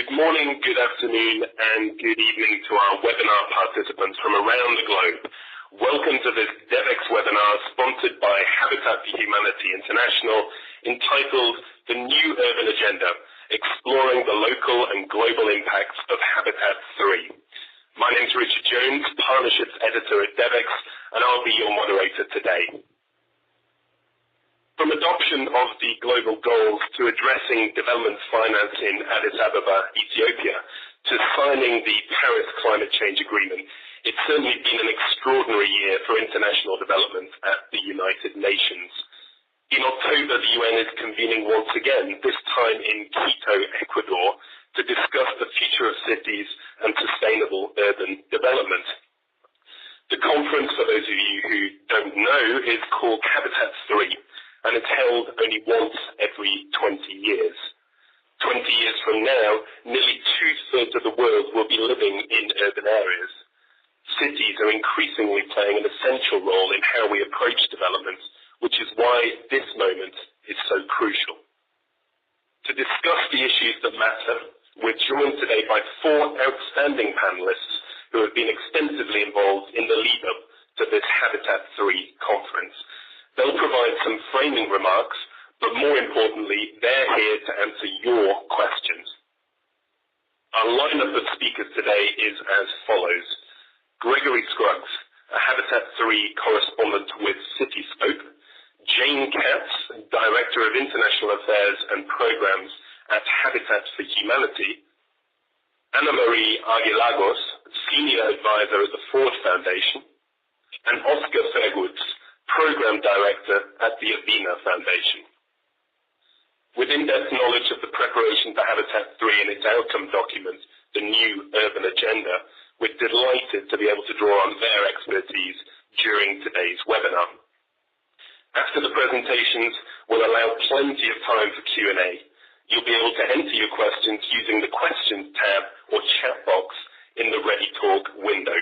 Good morning, good afternoon, and good evening to our webinar participants from around the globe. Welcome to this Devex webinar sponsored by Habitat for Humanity International, entitled The New Urban Agenda, Exploring the Local and Global Impacts of Habitat 3. My name is Richard Jones, Partnerships Editor at Devex, and I'll be your moderator today. From adoption of the global goals to addressing development finance in Addis Ababa, Ethiopia, to signing the Paris Climate Change Agreement, it's certainly been an extraordinary year for international development at the United Nations. In October, the UN is convening once again, this time in Quito, Ecuador, to discuss the future of cities and sustainable urban development. The conference, for those of you who don't know, is called Habitat 3. And it's held only once every 20 years. 20 years from now, nearly two-thirds of the world will be living in urban areas. Cities are increasingly playing an essential role in how we approach development, which is why this moment is so crucial. To discuss the issues that matter, we're joined today by four outstanding panelists who have been extensively involved in the lead-up to this Habitat 3 conference. They'll provide some framing remarks, but more importantly, they're here to answer your questions. Our lineup of speakers today is as follows. Gregory Scruggs, a Habitat 3 correspondent with Cityscope. Jane Katz, Director of International Affairs and Programs at Habitat for Humanity. Ana Marie Aguilagos, Senior Advisor at the Ford Foundation. And Oscar Fairwoods, Program Director at the Avena Foundation. With in-depth knowledge of the preparation for Habitat 3 and its outcome document, the New Urban Agenda, we're delighted to be able to draw on their expertise during today's webinar. After the presentations, we'll allow plenty of time for Q&A. You'll be able to enter your questions using the Questions tab or chat box in the Ready Talk window.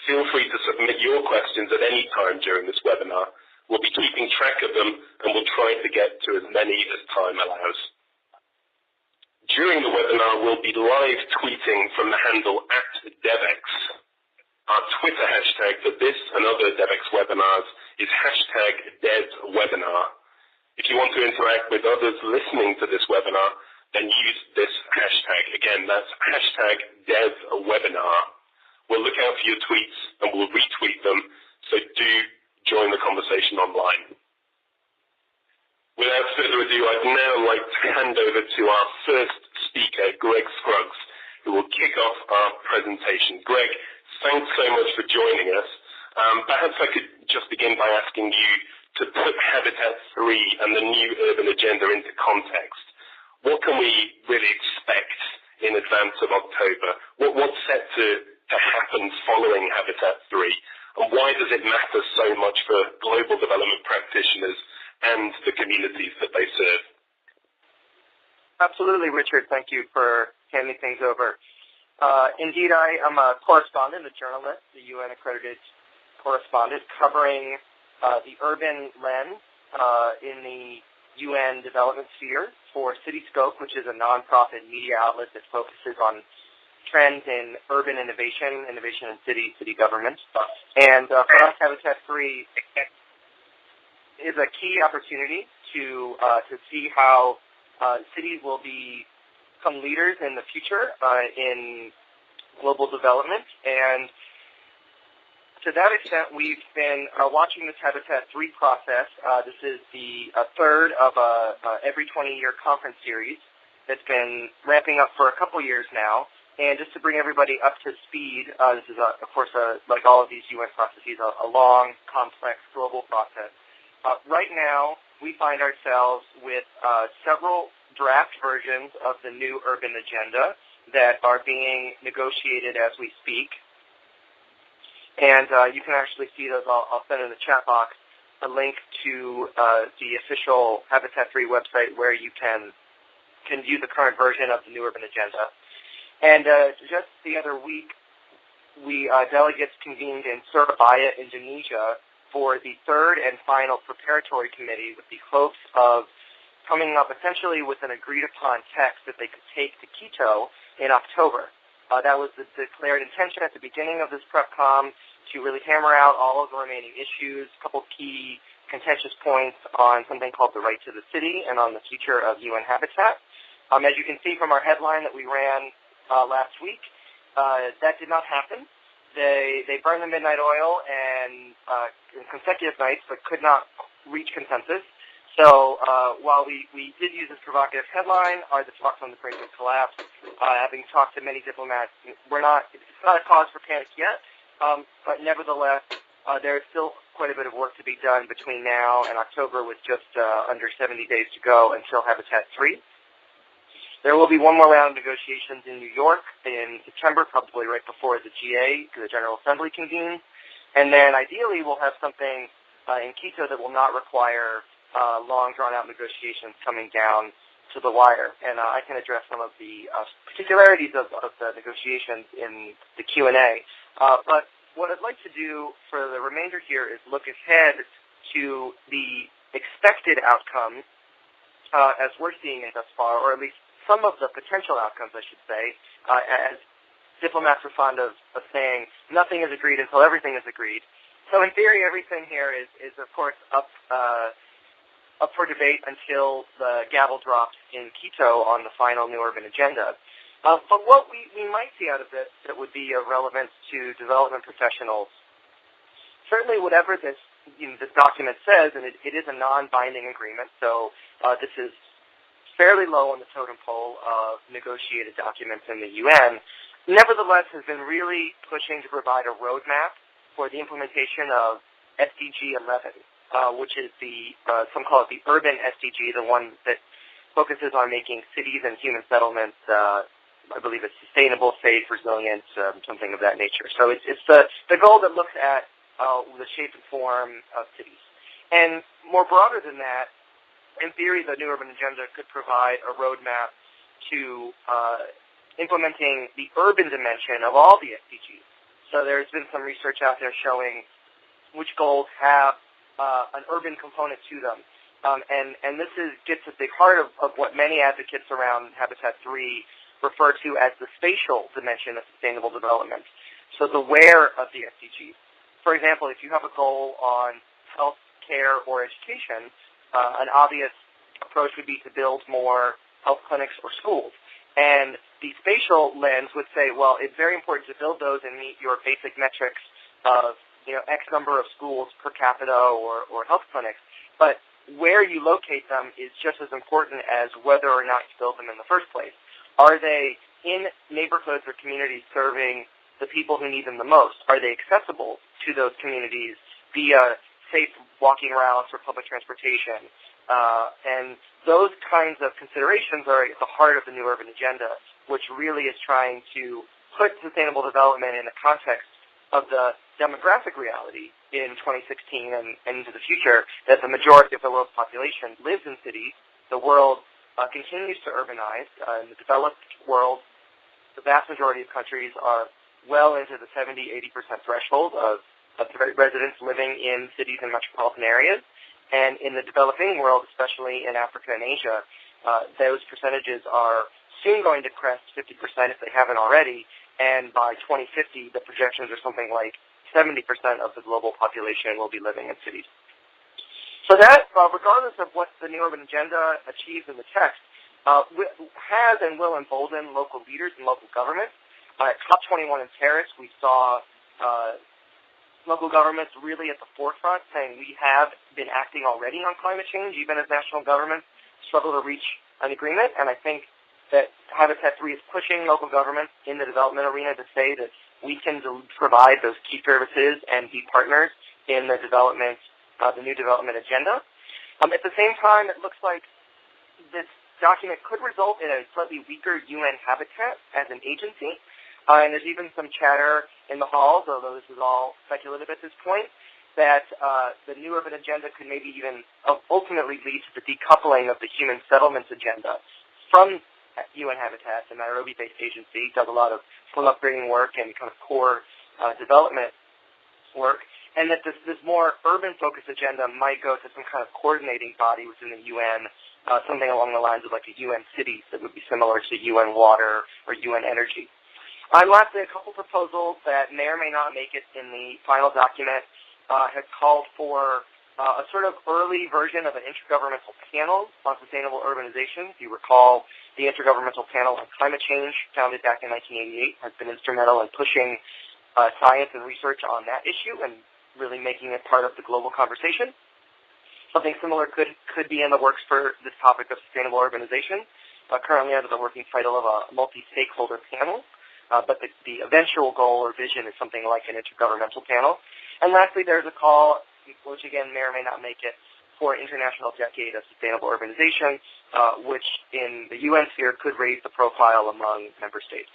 Feel free to submit your questions at any time during this webinar. We'll be keeping track of them and we'll try to get to as many as time allows. During the webinar, we'll be live tweeting from the handle @Devex. Our Twitter hashtag for this and other Devex webinars is #DevWebinar. If you want to interact with others listening to this webinar, then use this hashtag. Again, that's #DevWebinar. We'll look out for your tweets and we'll retweet them, so do join the conversation online. Without further ado, I'd now like to hand over to our first speaker, Greg Scruggs, who will kick off our presentation. Greg, thanks so much for joining us. Perhaps I could just begin by asking you to put Habitat 3 and the New Urban Agenda into context. What can we really expect in advance of October? What's set to happen following Habitat 3, and why does it matter so much for global development practitioners and the communities that they serve? Absolutely, Richard. Thank you for handing things over. Indeed, I am a correspondent, a journalist, a UN-accredited correspondent covering the urban lens in the UN development sphere for Cityscope, which is a nonprofit media outlet that focuses on trends in urban innovation in city government. And for us, Habitat 3 is a key opportunity to see how cities will become leaders in the future in global development. And to that extent, we've been watching this Habitat 3 process. This is the third of a every 20-year conference series that's been ramping up for a couple years now. And just to bring everybody up to speed, this is, of course, like all of these UN processes, a long, complex, global process. Right now, we find ourselves with several draft versions of the New Urban Agenda that are being negotiated as we speak. And you can actually see those. I'll send in the chat box a link to the official Habitat 3 website where you can view the current version of the New Urban Agenda. And just the other week, we delegates convened in Surabaya, Indonesia, for the third and final preparatory committee with the hopes of coming up essentially with an agreed-upon text that they could take to Quito in October. That was the declared intention at the beginning of this PrepCom to really hammer out all of the remaining issues, a couple key contentious points on something called the right to the city and on the future of UN habitat. As you can see from our headline that we ran last week, that did not happen. They burned the midnight oil and in consecutive nights, but could not reach consensus. So while we did use this provocative headline, are the talks on the brink of collapse? Having talked to many diplomats, it's not a cause for panic yet, but nevertheless, there is still quite a bit of work to be done between now and October, with just under 70 days to go until Habitat 3. There will be one more round of negotiations in New York in September, probably right before the GA, the General Assembly convenes. And then ideally we'll have something in Quito that will not require long, drawn-out negotiations coming down to the wire. And I can address some of the particularities of the negotiations in the Q&A. But what I'd like to do for the remainder here is look ahead to the expected outcomes as we're seeing it thus far, or at least some of the potential outcomes, I should say. As diplomats are fond of saying, nothing is agreed until everything is agreed. So in theory, everything here is of course, up for debate until the gavel drops in Quito on the final New Urban Agenda. But what we might see out of this that would be of relevance to development professionals, certainly whatever this document says, and it is a non-binding agreement, so this is fairly low on the totem pole of negotiated documents in the UN, nevertheless has been really pushing to provide a roadmap for the implementation of SDG 11. Which is some call it the urban SDG, the one that focuses on making cities and human settlements, I believe it's sustainable, safe, resilient, something of that nature. So it's the goal that looks at the shape and form of cities. And more broader than that, in theory, the New Urban Agenda could provide a roadmap to implementing the urban dimension of all the SDGs. So there's been some research out there showing which goals have an urban component to them. And this gets at the heart of what many advocates around Habitat 3 refer to as the spatial dimension of sustainable development. So the where of the SDGs. For example, if you have a goal on health care or education, an obvious approach would be to build more health clinics or schools. And the spatial lens would say, well, it's very important to build those and meet your basic metrics of X number of schools per capita or health clinics, but where you locate them is just as important as whether or not you build them in the first place. Are they in neighborhoods or communities serving the people who need them the most? Are they accessible to those communities via safe walking routes or public transportation? And those kinds of considerations are at the heart of the New Urban Agenda, which really is trying to put sustainable development in the context of the demographic reality in 2016 and into the future, that the majority of the world's population lives in cities. The world continues to urbanize. In the developed world, the vast majority of countries are well into the 70-80% threshold of residents living in cities and metropolitan areas. And in the developing world, especially in Africa and Asia, those percentages are soon going to crest 50% if they haven't already. And by 2050, the projections are something like 70% of the global population will be living in cities. So that, regardless of what the New Urban Agenda achieves in the text, has and will embolden local leaders and local governments. At COP21 in Paris, we saw local governments really at the forefront saying we have been acting already on climate change, even as national governments struggle to reach an agreement. And I think that Habitat 3 is pushing local governments in the development arena to say that we can provide those key services and be partners in the development, the new development agenda. At the same time, it looks like this document could result in a slightly weaker UN habitat as an agency. And there's even some chatter in the halls, although this is all speculative at this point, that the New Urban Agenda could maybe even ultimately lead to the decoupling of the human settlements agenda from UN Habitat, the Nairobi-based agency, does a lot of full upgrading work and kind of core development work, and that this more urban-focused agenda might go to some kind of coordinating body within the UN something along the lines of like a UN cities that would be similar to UN water or UN energy. And lastly, a couple proposals that may or may not make it in the final document has called for a sort of early version of an intergovernmental panel on sustainable urbanization. If you recall, the Intergovernmental Panel on Climate Change, founded back in 1988, has been instrumental in pushing science and research on that issue and really making it part of the global conversation. Something similar could be in the works for this topic of sustainable urbanization, currently under the working title of a multi-stakeholder panel. But the eventual goal or vision is something like an intergovernmental panel. And lastly, there's a call, which again may or may not make it, for an international decade of sustainable urbanization, which in the UN sphere could raise the profile among member states.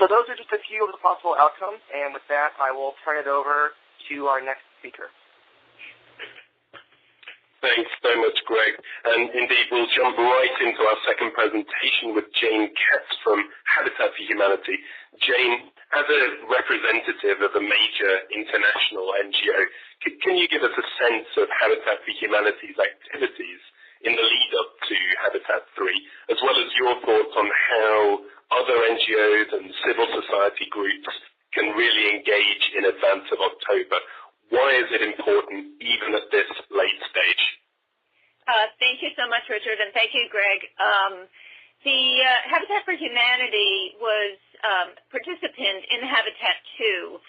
So those are just a few of the possible outcomes, and with that, I will turn it over to our next speaker. Thanks very much, Greg. And indeed, we'll jump right into our second presentation with Jane Katz from Habitat for Humanity. Jane, as a representative of a major international NGO, can you give us a sense of Habitat for Humanity's activities in the lead-up to Habitat 3, as well as your thoughts on how other NGOs and civil society groups can really engage in advance of October? Why is it important even at this late stage? Thank you so much, Richard, and thank you, Greg. The Habitat for Humanity was participant in Habitat 2,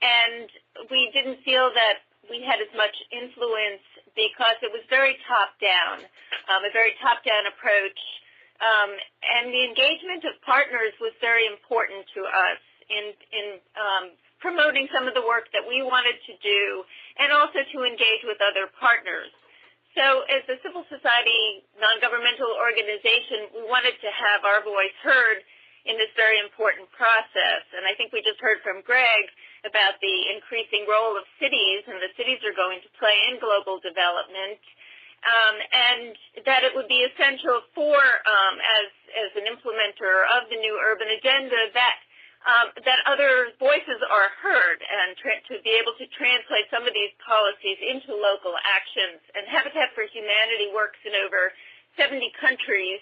and we didn't feel that we had as much influence because it was very top-down, a very top-down approach, and the engagement of partners was very important to us in promoting some of the work that we wanted to do and also to engage with other partners. So as a civil society non-governmental organization, we wanted to have our voice heard in this very important process. And I think we just heard from Greg about the increasing role of cities and the cities are going to play in global development, and that it would be essential for, as an implementer of the new urban agenda, that other voices are heard and to be able to translate some of these policies into local actions. And Habitat for Humanity works in over 70 countries,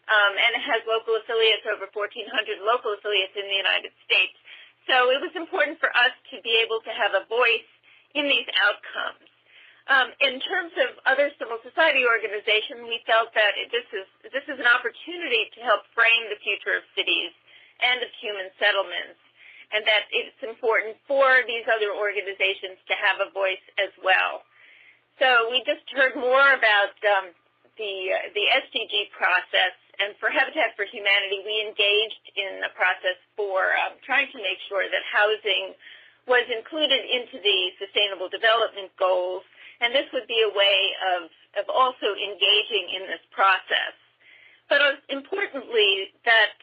and it has local affiliates, over 1,400 local affiliates in the United States. So it was important for us to be able to have a voice in these outcomes. In terms of other civil society organizations, we felt that this is an opportunity to help frame the future of cities and of human settlements, and that it's important for these other organizations to have a voice as well. So we just heard more about the SDG process, and for Habitat for Humanity, we engaged in a process for trying to make sure that housing was included into the Sustainable Development Goals, and this would be a way of also engaging in this process. But importantly, that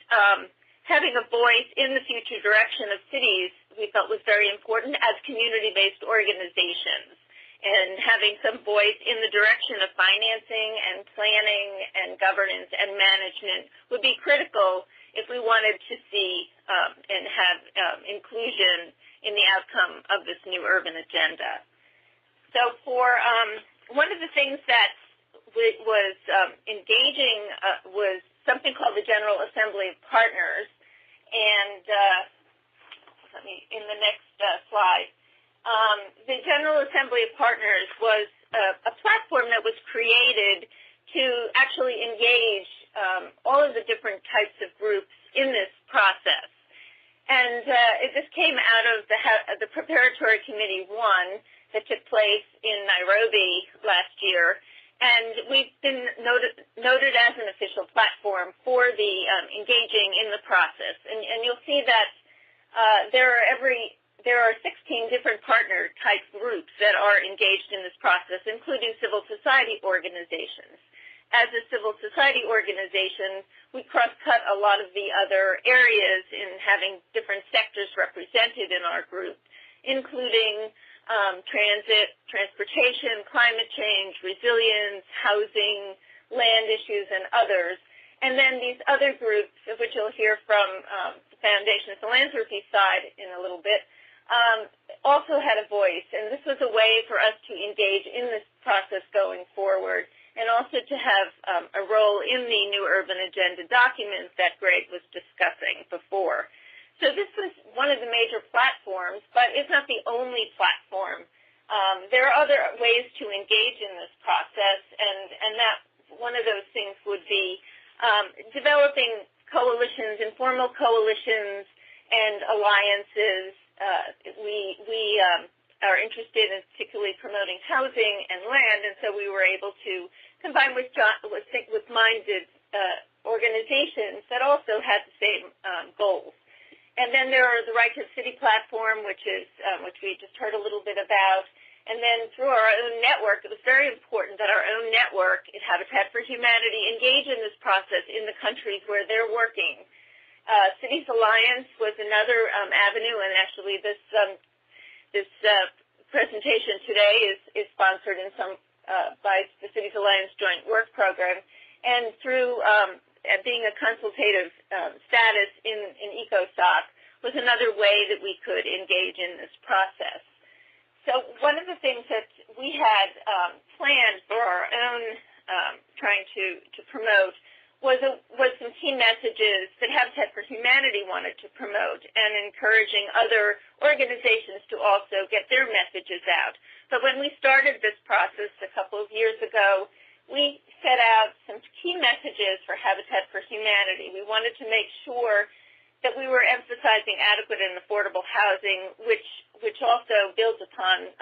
having a voice in the future direction of cities we felt was very important as community-based organizations, and having some voice in the direction of financing and planning and governance and management would be critical if we wanted to see and have inclusion in the outcome of this new urban agenda. So for one of the things that was engaging was something called the General Assembly of Partners, and in the next slide, the General Assembly of Partners was a platform that was created to actually engage all of the different types of groups in this process. And this came out of the Preparatory Committee 1 that took place in Nairobi last year. And we've been noted as an official platform for the engaging in the process. And you'll see that there are 16 different partner type groups that are engaged in this process, including civil society organizations. As a civil society organization, we cross-cut a lot of the other areas in having different sectors represented in our group, including transit, transportation, climate change, resilience, housing, land issues, and others. And then these other groups, of which you'll hear from the Foundation Philanthropic side in a little bit, also had a voice. And this was a way for us to engage in this process going forward. And and also to have a role in the New Urban Agenda document that Greg was discussing before. So this was one of the major platforms, but it's not the only platform. There are other ways to engage in this process, and that one of those things would be developing coalitions, informal coalitions, and alliances. We are interested in particularly promoting housing and land, and so we were able to combine with minded organizations that also had the same goals. And then there are the Right to the City platform, which we just heard a little bit about. And then through our own network, it was very important that our own network at Habitat for Humanity engage in this process in the countries where they're working. Cities Alliance was another avenue, and actually this presentation today is sponsored in some by the Cities Alliance Joint Work Program, and through being a consultative status in ECOSOC was another way that we could engage in this process. So one of the things that we had planned for our own trying to promote was some key messages that Habitat for Humanity wanted to promote, and encouraging other organizations to also get their messages out. But when we started this process a couple of years ago, we set out some key messages for Habitat for Humanity. We wanted to make sure that we were emphasizing adequate and affordable housing, which also builds upon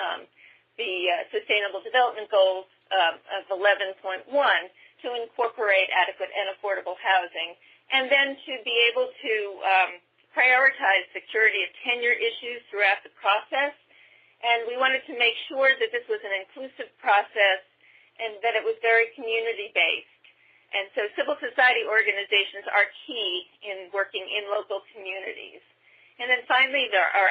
the Sustainable Development Goals of 11.1 to incorporate adequate and affordable housing, and then to be able to prioritize security of tenure issues throughout the process. And we wanted to make sure that this was an inclusive process and that it was very community-based. And so civil society organizations are key in working in local communities. And then finally, our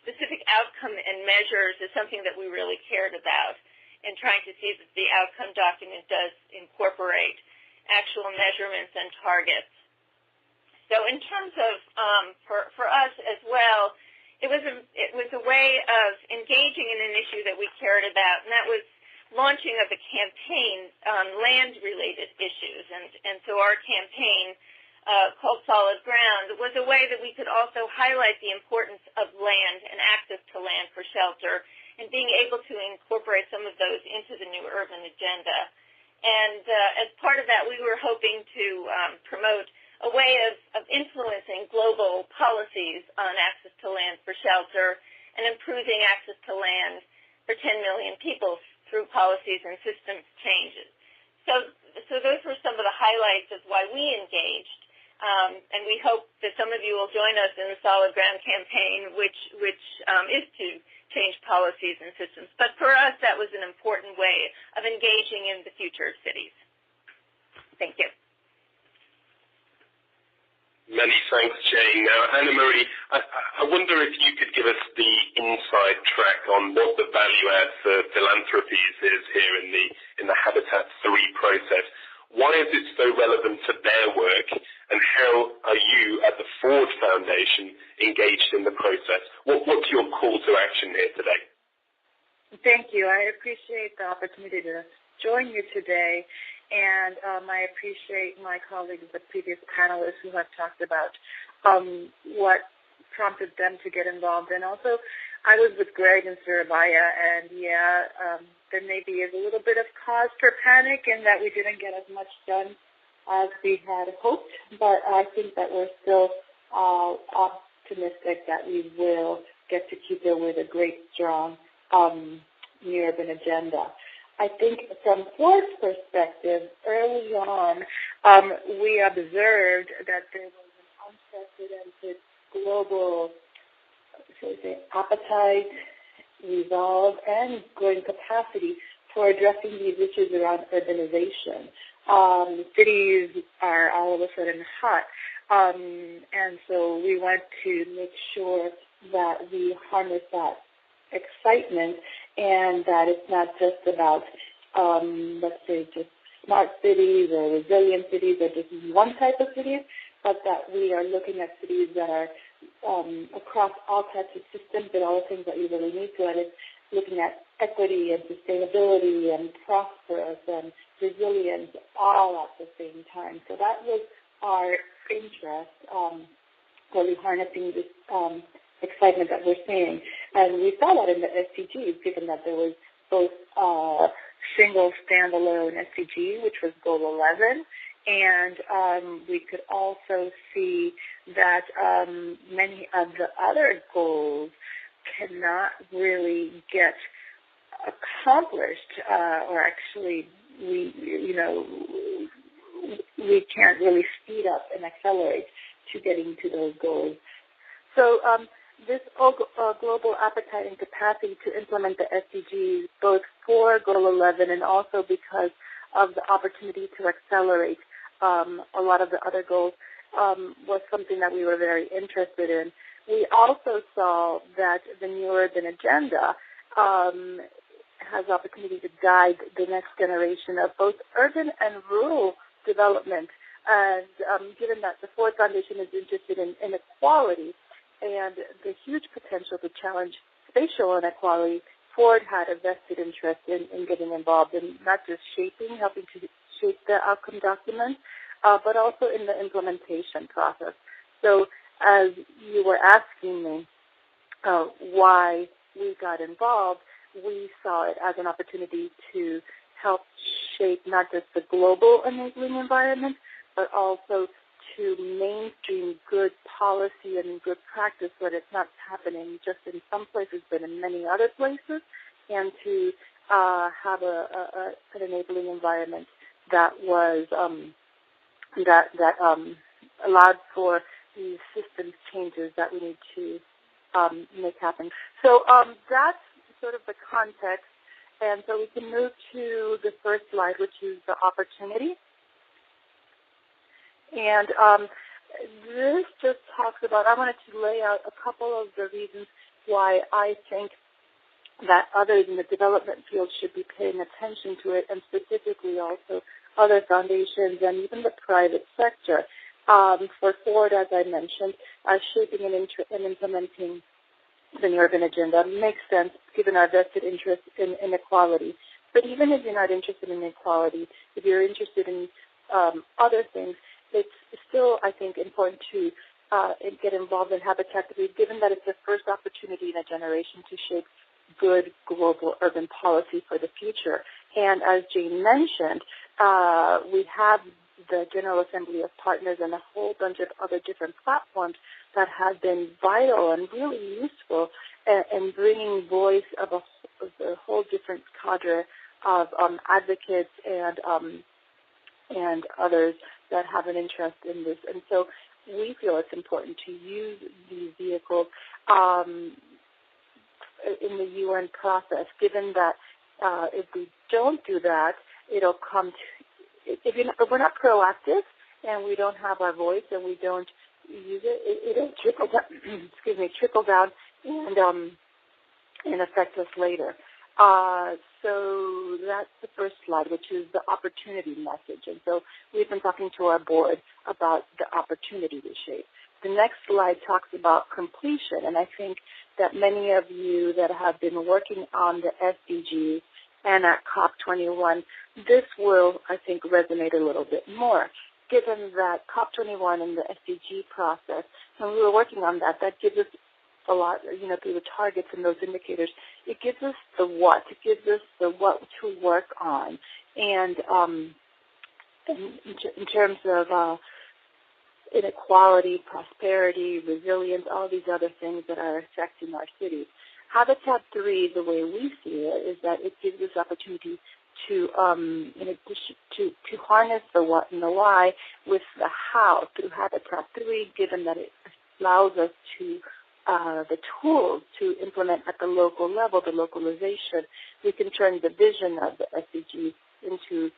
specific outcome and measures is something that we really cared about, and trying to see that the outcome document does incorporate actual measurements and targets. So in terms of, for us as well, it was a way of engaging in an issue that we cared about, and that was launching of a campaign on land-related issues. And so our campaign, called Solid Ground, was a way that we could also highlight the importance of land and access to land for shelter, and being able to incorporate some of those into the New Urban Agenda. And as part of that, we were hoping to promote a way of influencing global policies on access to land for shelter and improving access to land for 10 million people through policies and systems changes. So those were some of the highlights of why we engaged. And we hope that some of you will join us in the Solid Ground campaign, which is to change policies and systems. But for us, that was an important way of engaging in the future of cities. Thank you. Many thanks, Jane. Now, Anna Marie, I wonder if you could give us the inside track on what the value add for philanthropies is here in the Habitat 3 process. Why is it so relevant to their work, and how are you at the Ford Foundation engaged in the process? What's your call to action here today? Thank you. I appreciate the opportunity to join you today, and I appreciate my colleagues, the previous panelists who have talked about what prompted them to get involved. And also, I was with Greg and Surabaya, and there maybe is a little bit of cause for panic in that we didn't get as much done as we had hoped, but I think that we're still optimistic that we will get to keep it with a great, strong New Urban Agenda. I think from Ford's perspective, early on, we observed that there was an unprecedented global appetite, resolve, and growing capacity for addressing these issues around urbanization. Cities are all of a sudden hot, and so we want to make sure that we harness that excitement, and that it's not just about, let's say, just smart cities or resilient cities or just one type of cities, but that we are looking at cities that are across all types of systems and all the things that we really need to, and it's looking at equity and sustainability and prosperous and resilience all at the same time. So that was our interest, really harnessing this excitement that we're seeing. And we saw that in the SDGs, given that there was both single standalone SDG, which was Goal 11, and we could also see that many of the other goals cannot really get accomplished, or actually we can't really speed up and accelerate to getting to those goals. So this global appetite and capacity to implement the SDGs, both for Goal 11 and also because of the opportunity to accelerate a lot of the other goals, was something that we were very interested in. We also saw that the New Urban Agenda has the opportunity to guide the next generation of both urban and rural development. And given that the Ford Foundation is interested in inequality and the huge potential to challenge spatial inequality, Ford had a vested interest in getting involved in not just helping to shape the outcome documents, but also in the implementation process. So as you were asking me why we got involved, we saw it as an opportunity to help shape not just the global enabling environment, but also to mainstream good policy and good practice so that it's not happening just in some places but in many other places, and to have an enabling environment that was that allowed for these systems changes that we need to make happen. So that's sort of the context, and so we can move to the first slide, which is the opportunity. And this just talks about, I wanted to lay out a couple of the reasons why I think that others in the development field should be paying attention to it, and specifically also other foundations and even the private sector. For Ford, as I mentioned, shaping and implementing the New Urban Agenda makes sense given our vested interest in inequality. But even if you're not interested in inequality, if you're interested in other things, it's still, I think, important to get involved in Habitat 3, given that it's the first opportunity in a generation to shape good global urban policy for the future. And as Jane mentioned, we have the General Assembly of Partners and a whole bunch of other different platforms that have been vital and really useful in bringing voice of a whole different cadre of advocates and others that have an interest in this. And so we feel it's important to use these vehicles in the UN process, given that if we don't do that, it'll come to, if we're not proactive and we don't have our voice and we don't use it, it'll trickle down, trickle down and affect us later. So that's the first slide, which is the opportunity message. And so we've been talking to our board about the opportunity to shape. The next slide talks about completion, and I think that many of you that have been working on the SDGs and at COP21, this will, I think, resonate a little bit more, given that COP21 and the SDG process, when we were working on that, that gives us a lot, through the targets and those indicators, it gives us the what. It gives us the what to work on. And in terms of inequality, prosperity, resilience, all these other things that are affecting our cities. Habitat 3, the way we see it, is that it gives us opportunity to harness the what and the why with the how through Habitat 3, given that it allows us to the tools to implement at the local level, the localization. We can turn the vision of the SDGs into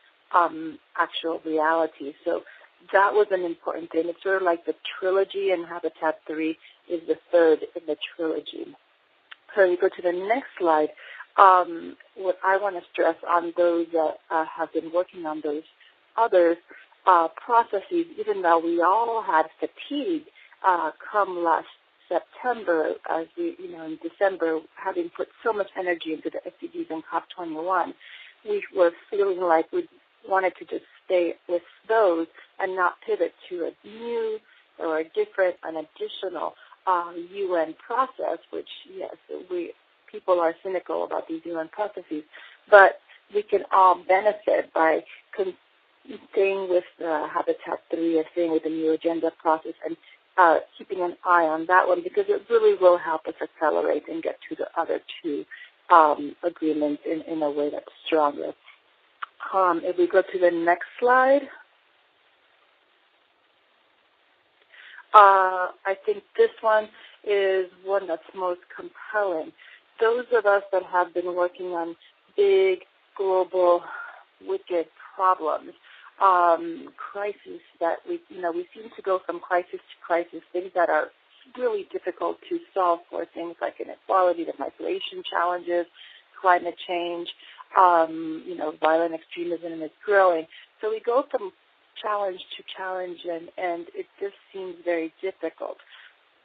actual reality. So that was an important thing. It's sort of like the trilogy, and Habitat 3 is the third in the trilogy. So you go to the next slide. What I want to stress on those that have been working on those others processes, even though we all had fatigue come last September, as we, in December, having put so much energy into the SDGs and COP21, we were feeling like we wanted to just stay with those and not pivot to a new or a different, an additional UN process, which, yes, people are cynical about these UN processes, but we can all benefit by staying with Habitat 3 and staying with the new agenda process and keeping an eye on that one, because it really will help us accelerate and get to the other two agreements in a way that's stronger. If we go to the next slide, I think this one is one that's most compelling. Those of us that have been working on big, global, wicked problems, crises that we seem to go from crisis to crisis, things that are really difficult to solve for, things like inequality, the migration challenges, climate change, violent extremism is growing. So we go from challenge to challenge, and it just seems very difficult.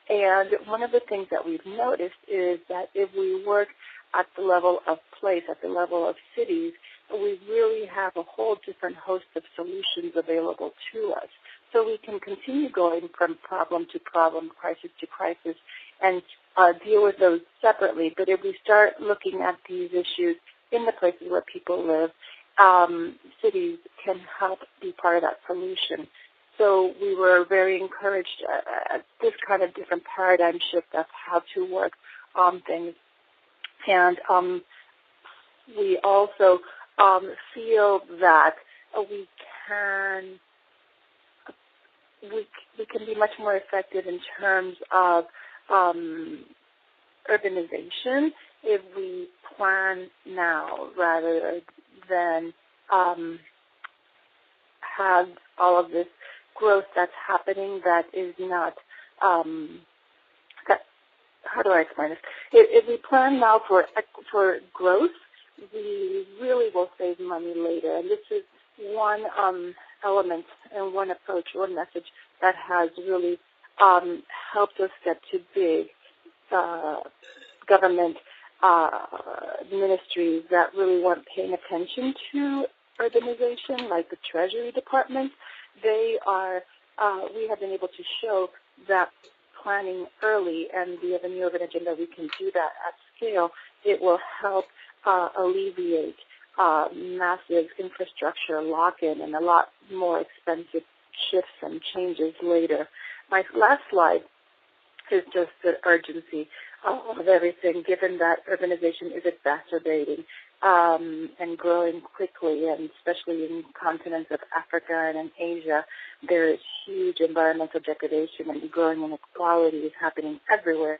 And one of the things that we've noticed is that if we work at the level of place, at the level of cities, we really have a whole different host of solutions available to us. So we can continue going from problem to problem, crisis to crisis, and deal with those separately. But if we start looking at these issues in the places where people live, cities can help be part of that solution. So we were very encouraged at this kind of different paradigm shift of how to work on things. And we also feel that we can be much more effective in terms of urbanization if we plan now rather than have all of this growth that's happening that is not, how do I explain this? If we plan now for growth, we really will save money later. And this is one element and one approach, one message that has really helped us get to big government ministries that really weren't paying attention to urbanization, like the Treasury Department. They are, we have been able to show that planning early, and we have a new urban agenda, we can do that at scale. It will help alleviate massive infrastructure lock-in and a lot more expensive shifts and changes later. My last slide is just the urgency of everything, given that urbanization is exacerbating and growing quickly, and especially in continents of Africa and in Asia, there is huge environmental degradation and growing inequality is happening everywhere.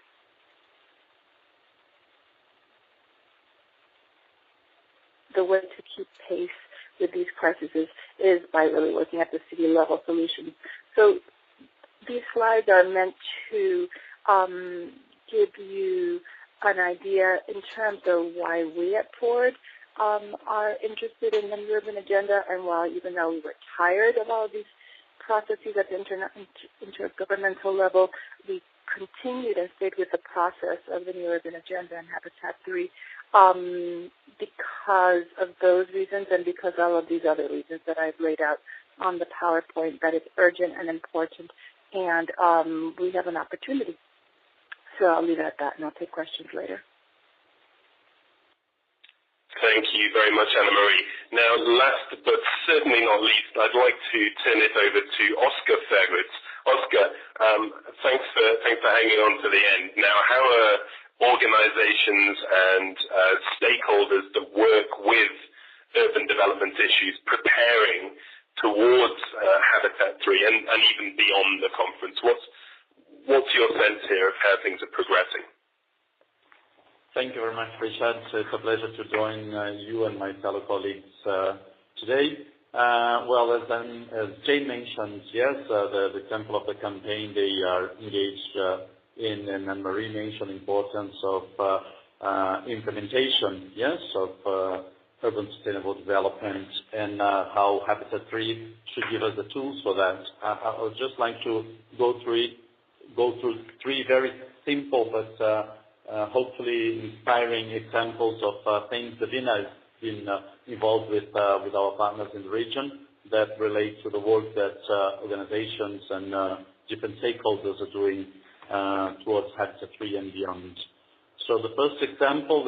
The way to keep pace with these crises is by really looking at the city level solutions. So these slides are meant to give you an idea in terms of why we at Ford are interested in the urban agenda, and while even though we were tired of all these processes at the intergovernmental level, we continued and stayed with the process of the new urban agenda and Habitat 3 because of those reasons and because all of these other reasons that I've laid out on the PowerPoint, that it's urgent and important, and we have an opportunity. So I'll leave it at that, and I'll take questions later. Thank you very much, Anna Marie. Now, last but certainly not least, I'd like to turn it over to Oscar Fairgoods. Oscar, thanks for hanging on to the end. Now, how are organizations and stakeholders that work with urban development issues preparing towards Habitat 3 and even beyond the conference? What's your sense here of how things are progressing? Thank you very much, Richard. It's a pleasure to join you and my fellow colleagues today. Well, as Jane mentioned, yes, the temple of the campaign, they are engaged in, and Marie mentioned, importance of implementation, yes, of urban sustainable development, and how Habitat 3 should give us the tools for that. I would just like to go through three very simple but hopefully inspiring examples of things that Dina has been involved with our partners in the region that relate to the work that organizations and different stakeholders are doing towards Habitat 3 and beyond. So the first example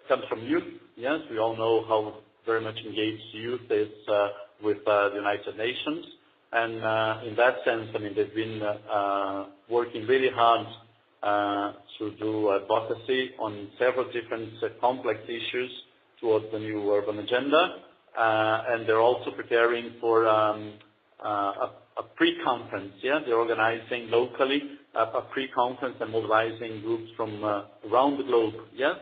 comes from youth. Yes, we all know how very much engaged youth is with the United Nations. And in that sense, I mean, they've been working really hard to do advocacy on several different complex issues towards the new urban agenda. And they're also preparing for a pre-conference. Yeah, they're organizing locally a pre-conference and mobilizing groups from around the globe. Yeah,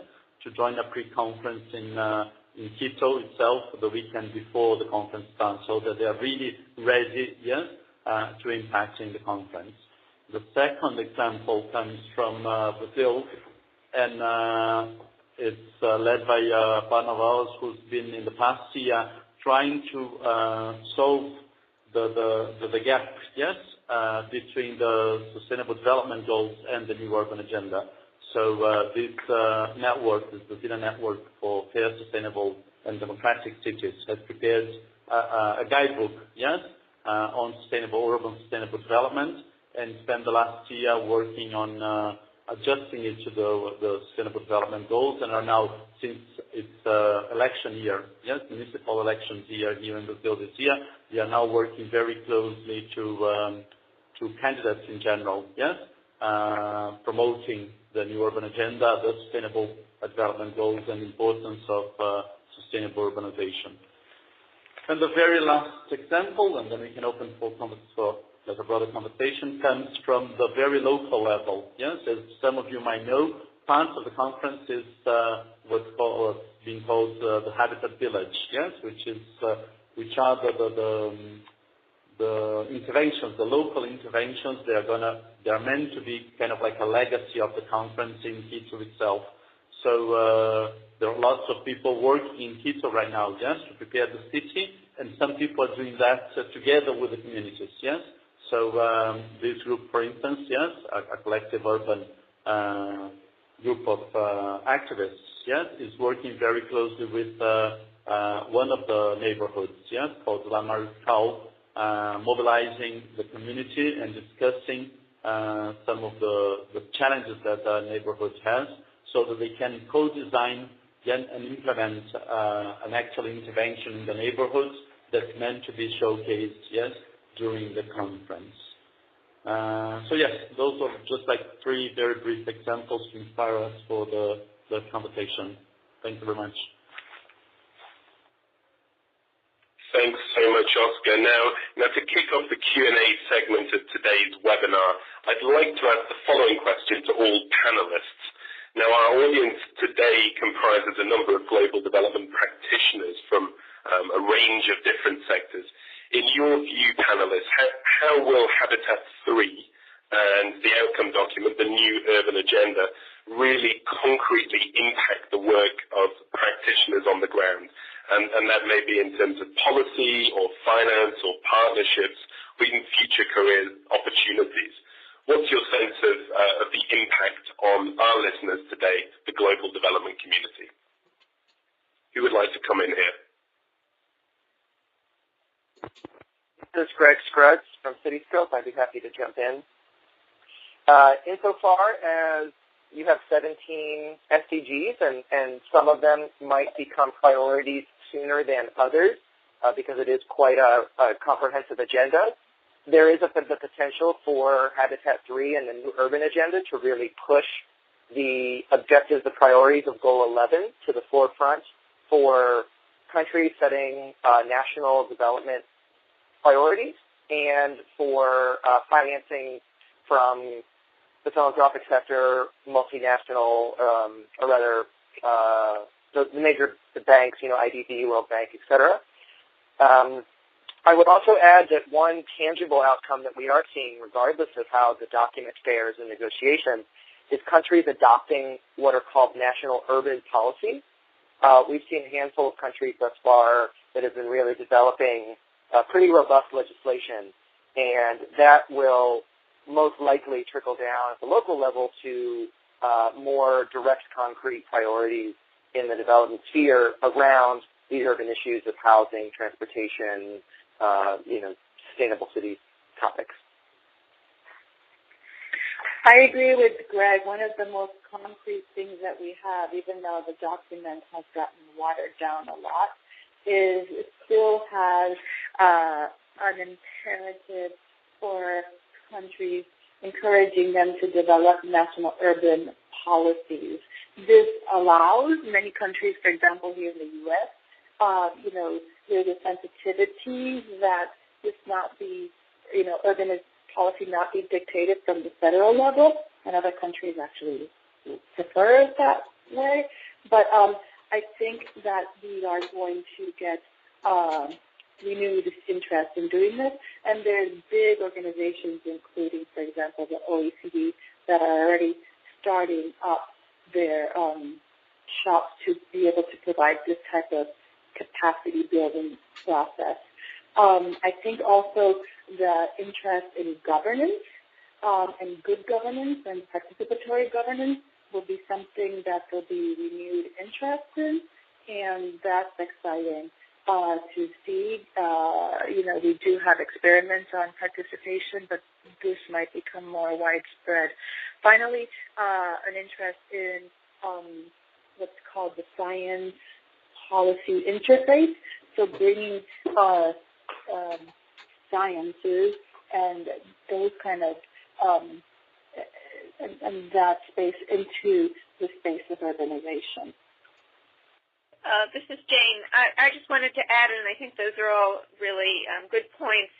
to join a pre-conference in Quito itself the weekend before the conference starts, so that they are really ready. Yes, to impact in the conference. The second example comes from Brazil, and it's led by a partner of ours who's been in the past year trying to solve the gap, yes, between the Sustainable Development Goals and the new urban agenda. So this network, the Brazilian Network for Fair, Sustainable and Democratic Cities, has prepared a guidebook, yes, on sustainable development, and spent the last year working on adjusting it to the Sustainable Development Goals, and are now, since it's election year, yes, municipal elections year here in Brazil this year, we are now working very closely to candidates in general, yes, promoting the new urban agenda, the Sustainable Development Goals, and the importance of sustainable urbanization. And the very last example, and then we can open for a broader conversation, comes from the very local level. Yes, as some of you might know, part of the conference is what's being called the Habitat Village. Yes, which are the interventions, the local interventions. They are meant to be kind of like a legacy of the conference in Quito itself. So there are lots of people working in Quito right now, yes, to prepare the city, and some people are doing that together with the communities, yes. So this group, for instance, yes, a collective urban group of activists, yes, is working very closely with one of the neighborhoods, yes, called La Marcal, mobilizing the community and discussing some of the challenges that the neighborhood has, so that they can co-design and implement an actual intervention in the neighborhoods that's meant to be showcased, yes, during the conference. So yes, those are just like three very brief examples to inspire us for the conversation. Thank you very much. Thanks so much, Oscar. Now to kick off the Q&A segment of today's webinar, I'd like to ask the following question to all panelists. Now, our audience today comprises a number of global development practitioners from a range of different sectors. In your view, panelists, how will Habitat 3 and the outcome document, the new urban agenda, really concretely impact the work of practitioners on the ground? And that may be in terms of policy or finance or partnerships or even future career opportunities. What's your sense of the impact on our listeners today, the global development community? Who would like to come in here? This is Greg Scruggs from Cityscope. I'd be happy to jump in. Insofar as you have 17 SDGs, and some of them might become priorities sooner than others because it is quite a comprehensive agenda, there is the potential for Habitat 3 and the new urban agenda to really push the objectives, the priorities of Goal 11 to the forefront for countries setting national development priorities, and for financing from the philanthropic sector, multinational, or rather the major banks, IDB, World Bank, etc. I would also add that one tangible outcome that we are seeing, regardless of how the document fares in negotiations, is countries adopting what are called national urban policies. We've seen a handful of countries thus far that have been really developing pretty robust legislation, and that will most likely trickle down at the local level to more direct, concrete priorities in the development sphere around these urban issues of housing, transportation, sustainable city topics. I agree with Greg. One of the most concrete things that we have, even though the document has gotten watered down a lot, is it still has an imperative for countries encouraging them to develop national urban policies. This allows many countries, for example, here in the U.S., there's a sensitivity that this not be, urban policy not be dictated from the federal level, and other countries actually prefer it that way. But I think that we are going to get renewed interest in doing this, and there's big organizations, including, for example, the OECD, that are already starting up their shops to be able to provide this type of capacity building process. I think also the interest in governance and good governance and participatory governance will be something that will be renewed interest in, and that's exciting to see. We do have experiments on participation, but this might become more widespread. Finally, an interest in what's called the science policy interface, so bringing sciences and those kind of and that space into the space of urbanization. This is Jane. I just wanted to add, and I think those are all really good points,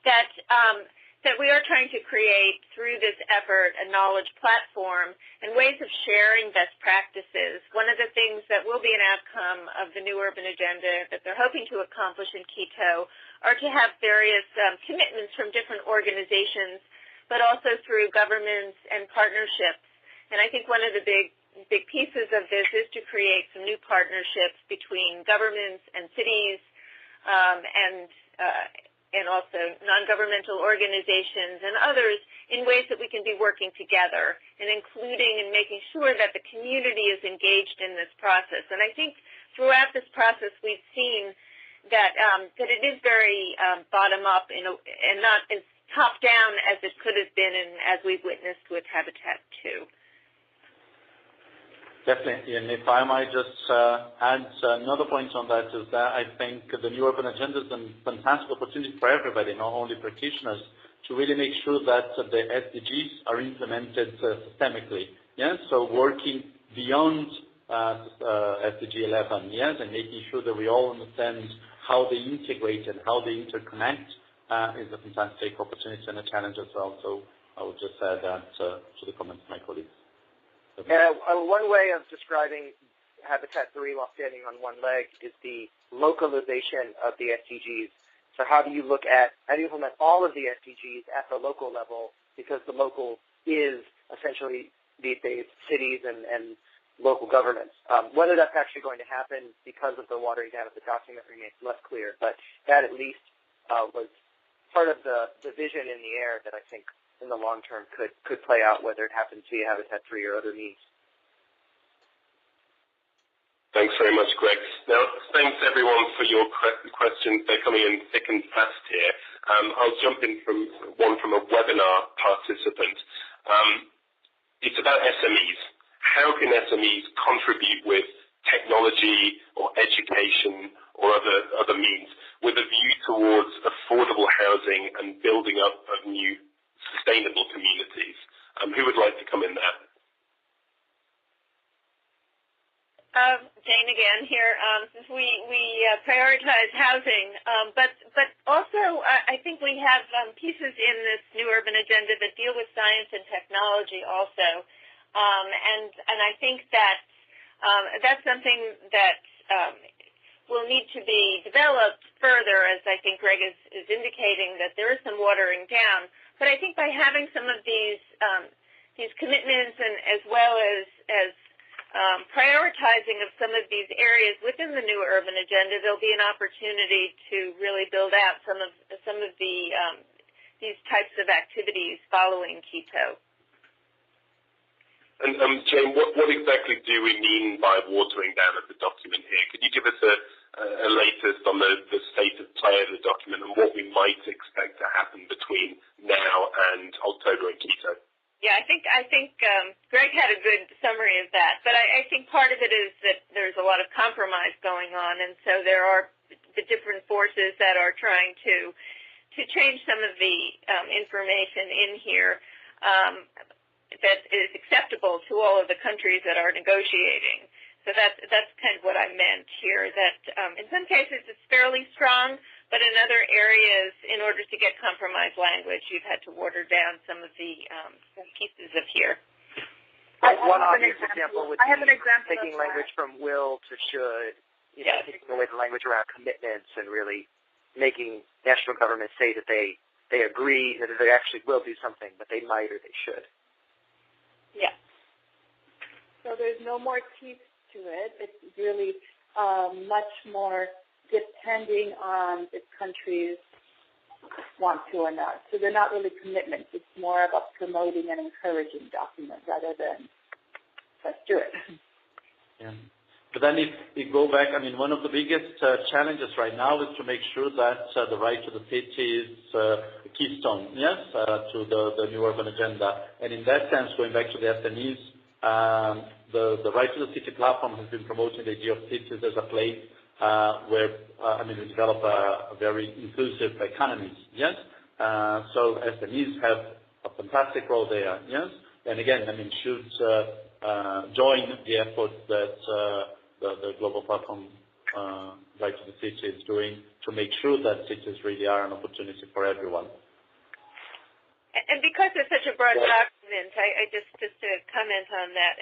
that we are trying to create through this effort a knowledge platform and ways of sharing best practices. One of the things that will be an outcome of the New Urban Agenda that they're hoping to accomplish in Quito are to have various commitments from different organizations, but also through governments and partnerships. And I think one of the big pieces of this is to create some new partnerships between governments and cities and also non-governmental organizations and others in ways that we can be working together and including and making sure that the community is engaged in this process. And I think throughout this process we've seen that it is very bottom-up and not as top-down as it could have been and as we've witnessed with Habitat 2. Definitely, and if I might just add another point on that, is that I think the New Urban Agenda is a fantastic opportunity for everybody, not only practitioners, to really make sure that the SDGs are implemented systemically. Yes, so working beyond SDG 11, yes, and making sure that we all understand how they integrate and how they interconnect is a fantastic opportunity and a challenge as well. So I would just add that to the comments of my colleagues. One way of describing Habitat 3 while standing on one leg is the localization of the SDGs. So how do you implement all of the SDGs at the local level, because the local is essentially these days cities and local governments. Whether that's actually going to happen because of the watering down of the document remains less clear, but that at least was part of the vision in the air that I think in the long term could play out, whether it happens via Habitat 3 or other means. Thanks very much, Greg. Now, thanks everyone for your questions. They're coming in thick and fast here. I'll jump in from a webinar participant. It's about SMEs. How can SMEs contribute with technology or education or other means with a view towards affordable housing and building up of new sustainable communities? Who would like to come in there? Jane again here. Since we prioritize housing, but also I think we have pieces in this New Urban Agenda that deal with science and technology also, and I think that that's something that will need to be developed further, as I think Greg is indicating that there is some watering down. But I think by having some of these commitments and as well as prioritizing of some of these areas within the New Urban Agenda, there'll be an opportunity to really build out some of the these types of activities following Quito. And Jane, what exactly do we mean by watering down of the document here? Could you give us a latest on the state of play of the document and what we might expect to happen between now and October in Quito? Yeah, I think Greg had a good summary of that, but I think part of it is that there's a lot of compromise going on, and so there are the different forces that are trying to change some of the information in here that is acceptable to all of the countries that are negotiating. So that's kind of what I meant here, that in some cases it's fairly strong, but in other areas, in order to get compromise language, you've had to water down some of the pieces of here. One obvious example would be taking language from will to should, taking away the language around commitments and really making national governments say that they agree, that they actually will do something, but they might or they should. Yeah. So there's no more teeth to it. It's really much more depending on if countries want to or not. So they're not really commitments. It's more about promoting and encouraging documents rather than let's do it. Yeah. But then if you go back, one of the biggest challenges right now is to make sure that the right to the city is the keystone, to the new urban agenda. And in that sense, going back to the SMEs, the right to the city platform has been promoting the idea of cities as a place where, we develop a very inclusive economy, so SMEs have a fantastic role there, and again, should join the efforts that the global platform right to the city is doing to make sure that cities really are an opportunity for everyone. And because it's such a broad document, I just to comment on that,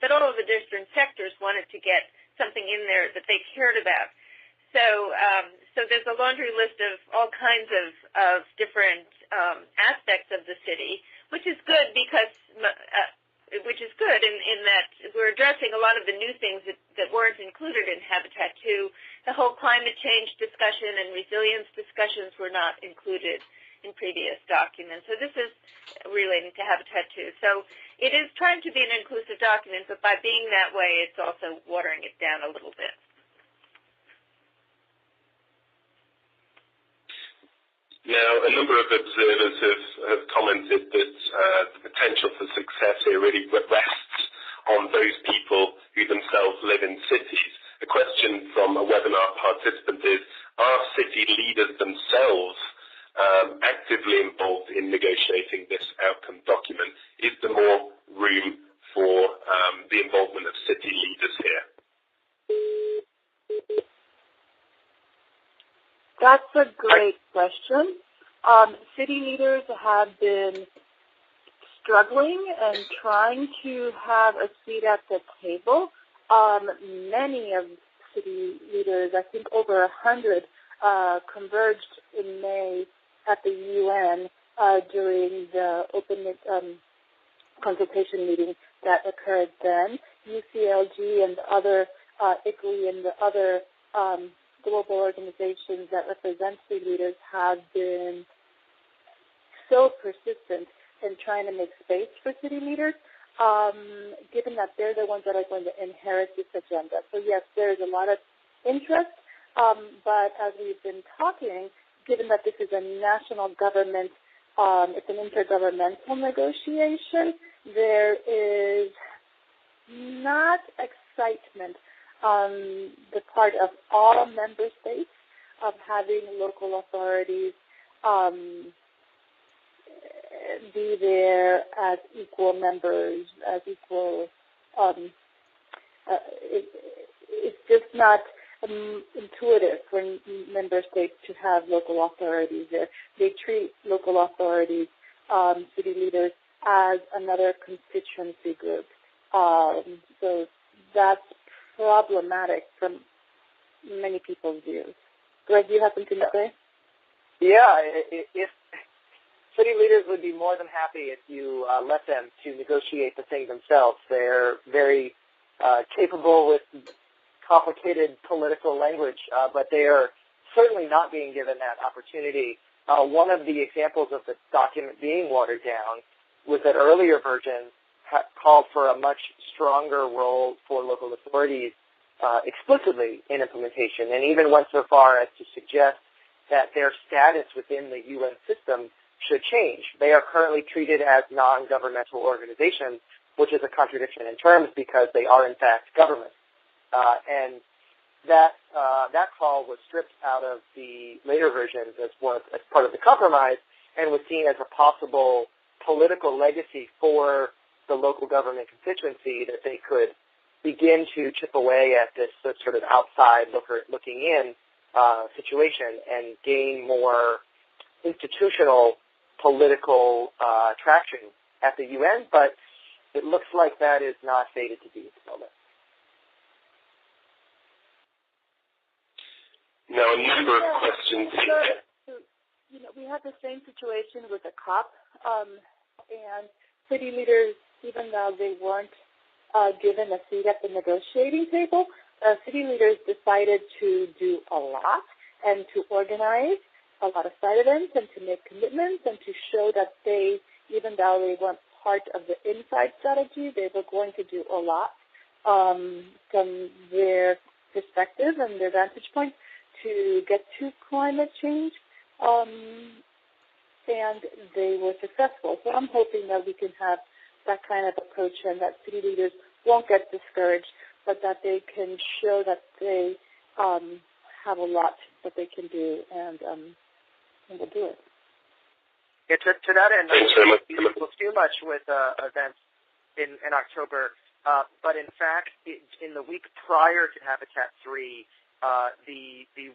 that all of the different sectors wanted to get something in there that they cared about. So there's a laundry list of all kinds of different aspects of the city, which is good because in that we're addressing a lot of the new things that weren't included in Habitat 2. The whole climate change discussion and resilience discussions were not included in previous documents. So this is relating to Habitat 2. So it is trying to be an inclusive document, but by being that way, it's also watering it down a little bit. Now, a number of observers have commented that the potential for success here really rests on those people who themselves live in cities. The question from a webinar participant is, are city leaders themselves actively involved in negotiating this outcome document? Is there more room for the involvement of city leaders here? That's a great question. City leaders have been struggling and trying to have a seat at the table. Many of city leaders, I think over 100, converged in May at the UN during the open consultation meeting that occurred then. UCLG and other ICLEI and the other global organizations that represent city leaders have been so persistent in trying to make space for city leaders, given that they're the ones that are going to inherit this agenda. So yes, there's a lot of interest, but as we've been talking, given that this is a national government, it's an intergovernmental negotiation, there is not excitement on the part of all member states of having local authorities be there as equal members, as equal. It's just not intuitive for member states to have local authorities there. They treat local authorities, city leaders, as another constituency group. So that's problematic from many people's views. Greg, do you have something to say? Yeah, if city leaders would be more than happy if you let them to negotiate the thing themselves. They're very capable with complicated political language, but they are certainly not being given that opportunity. One of the examples of the document being watered down was that earlier versions called for a much stronger role for local authorities explicitly in implementation, and even went so far as to suggest that their status within the UN system should change. They are currently treated as non-governmental organizations, which is a contradiction in terms because they are in fact government. And that call was stripped out of the later versions as part of the compromise and was seen as a possible political legacy for the local government constituency that they could begin to chip away at this sort of outside looking in situation and gain more institutional political traction at the UN, but it looks like that is not fated to be at the moment. Now, a number of questions here. We had the same situation with the COP, and city leaders, even though they weren't given a seat at the negotiating table, city leaders decided to do a lot and to organize a lot of side events and to make commitments and to show that they, even though they weren't part of the inside strategy, they were going to do a lot from their perspective and their vantage point to get to climate change, and they were successful. So I'm hoping that we can have that kind of approach and that city leaders won't get discouraged, but that they can show that they have a lot that they can do, and will do it. Yeah, to that end, I don't think too much with events in October, but in fact, in the week prior to Habitat 3, the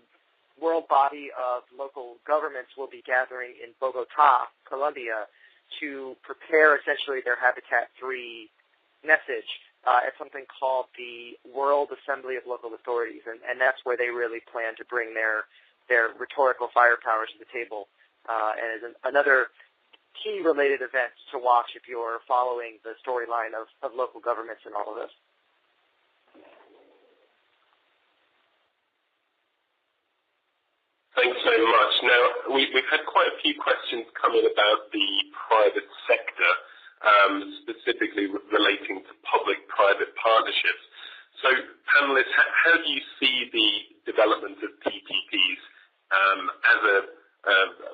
world body of local governments will be gathering in Bogota, Colombia, to prepare essentially their Habitat 3 message at something called the World Assembly of Local Authorities, and that's where they really plan to bring their rhetorical firepower to the table, and is another key related event to watch if you're following the storyline of local governments in all of this. Thanks so much. Now, we've had quite a few questions come in about the private sector, specifically relating to public-private partnerships. So, panelists, how do you see the development of PPPs as a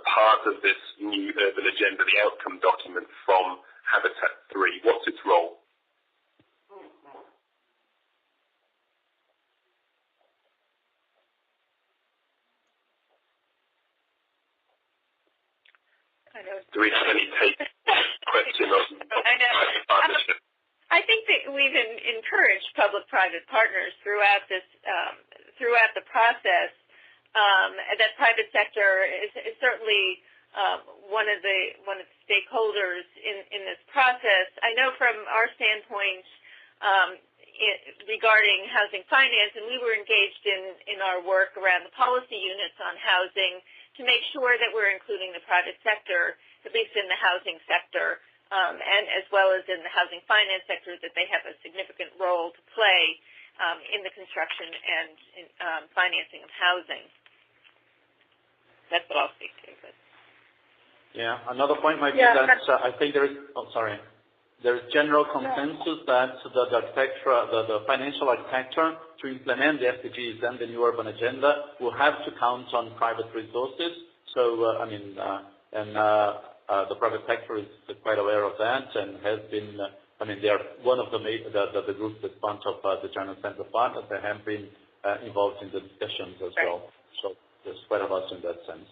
part of this new urban agenda, the outcome document from Habitat 3? What's its role? Do we have any take question on private partnership? I think that we've encouraged public-private partners throughout the process. That private sector is certainly one of the stakeholders in this process. I know from our standpoint regarding housing finance, and we were engaged in our work around the policy units on housing to make sure that we're including the private sector, at least in the housing sector, and as well as in the housing finance sector, that they have a significant role to play in the construction and financing of housing. That's what I'll speak to. But. Yeah, another point might be that I think there is. Oh, sorry. There is general consensus that the financial architecture to implement the SDGs and the new urban agenda will have to count on private resources. So, the private sector is quite aware of that and has been. They are one of the groups that's part of the Journal Center Partners. They have been involved in the discussions as well. So there's quite a lot in that sense.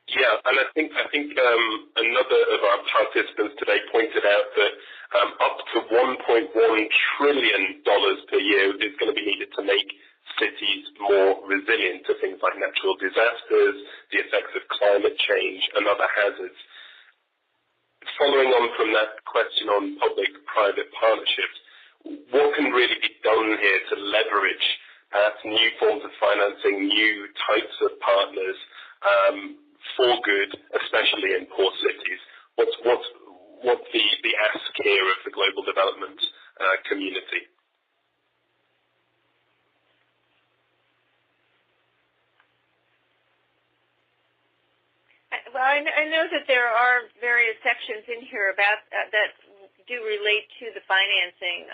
Yeah, and I think another of our participants today pointed out that up to $1.1 trillion per year is going to be needed to make cities more resilient to things like natural disasters, the effects of climate change, and other hazards. Following on from that question on public-private partnerships, what can really be done here to leverage perhaps new forms of financing, new types of partners, for good, especially in poor cities? What's the ask here of the global development community? Well, I know that there are various sections in here about that do relate to the financing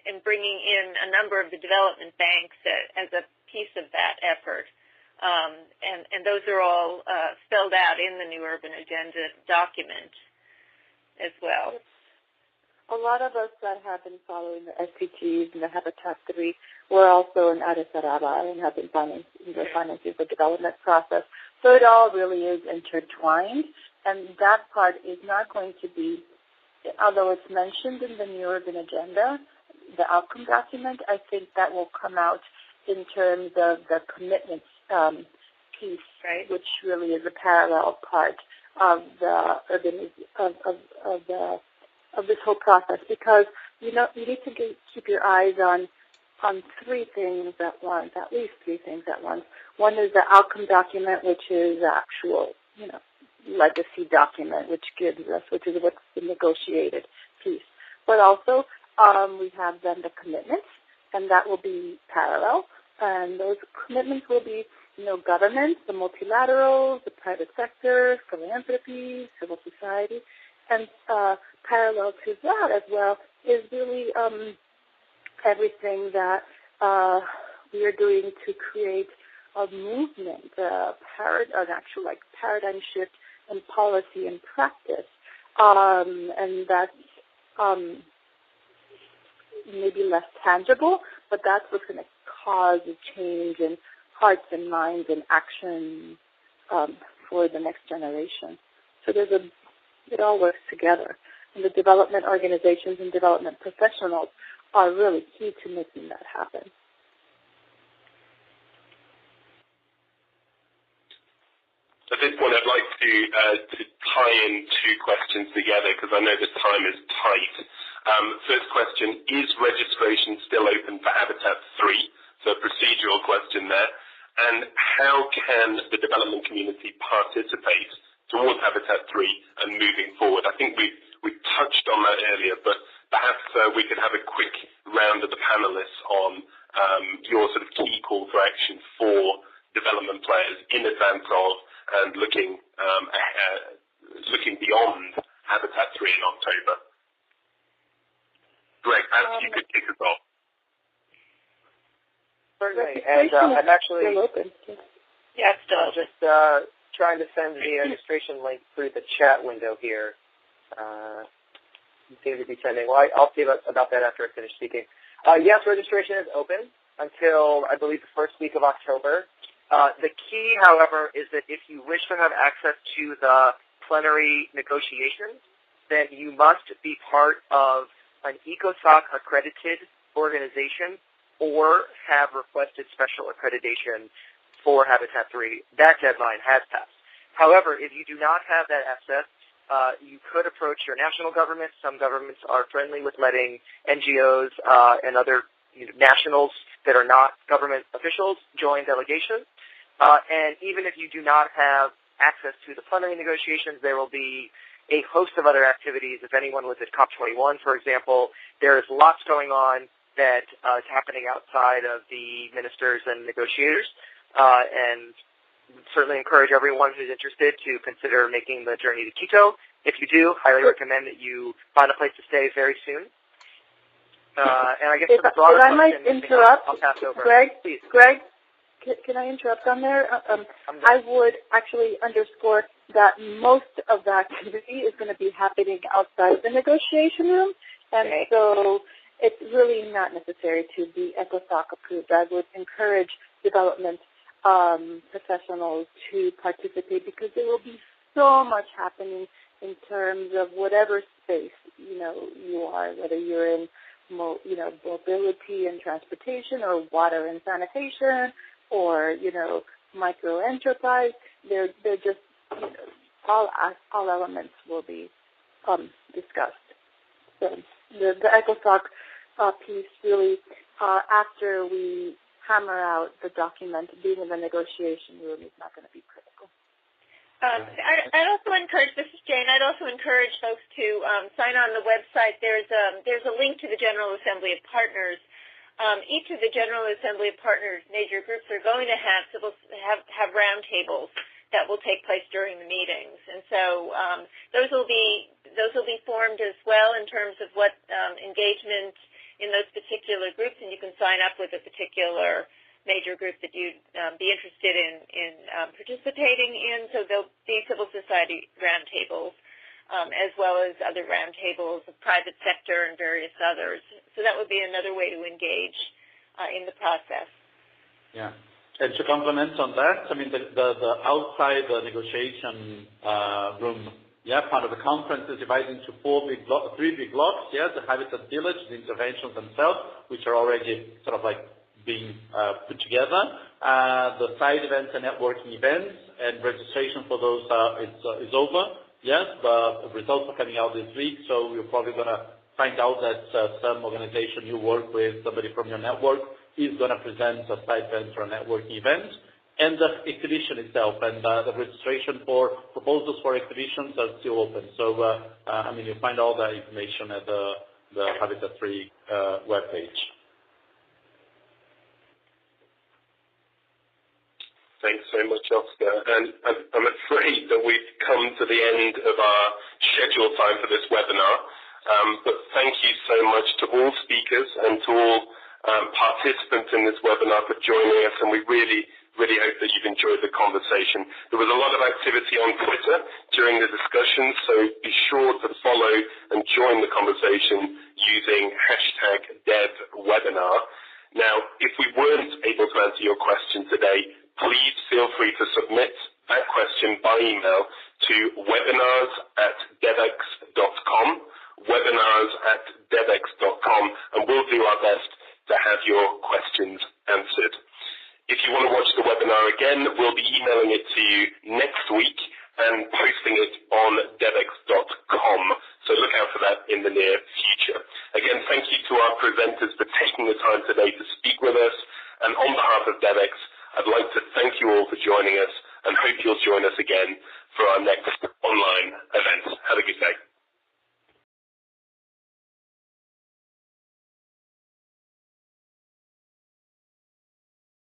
and bringing in a number of the development banks as a piece of that effort. And those are all spelled out in the New Urban Agenda document as well. A lot of us that have been following the SDGs and the Habitat 3 were also in Addis Ababa and have been financing the development process. So it all really is intertwined, and that part is not going to be, although it's mentioned in the New Urban Agenda, the outcome document, I think that will come out in terms of the commitments piece, right, which really is a parallel part of the of this whole process, because you need to keep your eyes on three things at once, at least three things at once. One is the outcome document, which is the actual, legacy document, which is what's the negotiated piece. But also, we have then the commitments, and that will be parallel. And those commitments will be, governments, the multilaterals, the private sector, philanthropy, civil society. And parallel to that as well is really everything that we are doing to create a movement, an actual paradigm shift in policy and practice. And that's maybe less tangible, but that's what's going to cause a change in hearts and minds and action for the next generation. So it all works together. And the development organizations and development professionals are really key to making that happen. At this point, I'd like to tie in two questions together because I know the time is tight. First question, is registration still open for Habitat 3? So a procedural question there. And how can the development community participate towards Habitat 3 and moving forward? I think we touched on that earlier, but perhaps we could have a quick round of the panelists on your sort of key call to action for development players in advance of and looking beyond Habitat 3 in October. Greg, perhaps you could kick us off. Certainly, and I'm actually still open. Yeah, it's still just trying to send the registration link through the chat window here. You seem to be sending. Well, I'll see about that after I finish speaking. Yes, registration is open until, I believe, the first week of October. The key, however, is that if you wish to have access to the plenary negotiations, then you must be part of an ECOSOC accredited organization or have requested special accreditation for Habitat 3. That deadline has passed. However, if you do not have that access, you could approach your national government. Some governments are friendly with letting NGOs and other nationals that are not government officials join delegations. And even if you do not have access to the plenary negotiations, there will be a host of other activities. If anyone was at COP21, for example, there is lots going on that is happening outside of the ministers and negotiators. And certainly encourage everyone who's interested to consider making the journey to Quito. If you do, highly recommend that you find a place to stay very soon. And I guess for the broader question, I might interrupt, I'll pass over. Greg, please. Greg, can I interrupt on there? I would actually underscore that most of the activity is going to be happening outside the negotiation room, and so it's really not necessary to be ECOSOC approved. I would encourage development professionals to participate because there will be so much happening in terms of whatever space you are, whether you're in mobility and transportation or water and sanitation or micro enterprise. They're just all elements will be discussed. So the ECOSOC piece really after we hammer out the document, being in the negotiation room is not going to be critical. I'd also encourage, this is Jane, I'd also encourage folks to sign on the website. There's a link to the General Assembly of Partners. Each of the General Assembly of Partners major groups are going to have roundtables that will take place during the meetings. And so those will be formed as well in terms of what engagement in those particular groups, and you can sign up with a particular major group that you'd be interested in participating in. So there'll be civil society roundtables, as well as other roundtables of private sector and various others. So that would be another way to engage in the process. Yeah. And to complement on that, I mean, the outside the negotiation room, part of the conference is divided into three big blocks. The Habitat Village, the interventions themselves, which are already sort of like being put together. The side events and networking events, and registration for those is over. Yes, the results are coming out this week, so you're probably going to find out that some organization you work with, somebody from your network, is going to present a side event or a networking event, and the exhibition itself, and the registration for proposals for exhibitions are still open. So, I mean, you find all that information at the Habitat 3 webpage. Thanks so much, Oscar. And I'm afraid that we've come to the end of our scheduled time for this webinar. But thank you so much to all speakers and to all participants in this webinar for joining us, and we really hope that you've enjoyed the conversation. There was a lot of activity on Twitter during the discussion, so be sure to follow and join the conversation using #DevWebinar. Now, if we weren't able to answer your question today, please feel free to submit that question by email to webinars@devex.com, webinars@devex.com, and we'll do our best to have your questions answered. If you want to watch the webinar again, we'll be emailing it to you next week and posting it on devex.com. So look out for that in the near future. Again, thank you to our presenters for taking the time today to speak with us. And on behalf of Devex, I'd like to thank you all for joining us and hope you'll join us again for our next online event. Have a good day.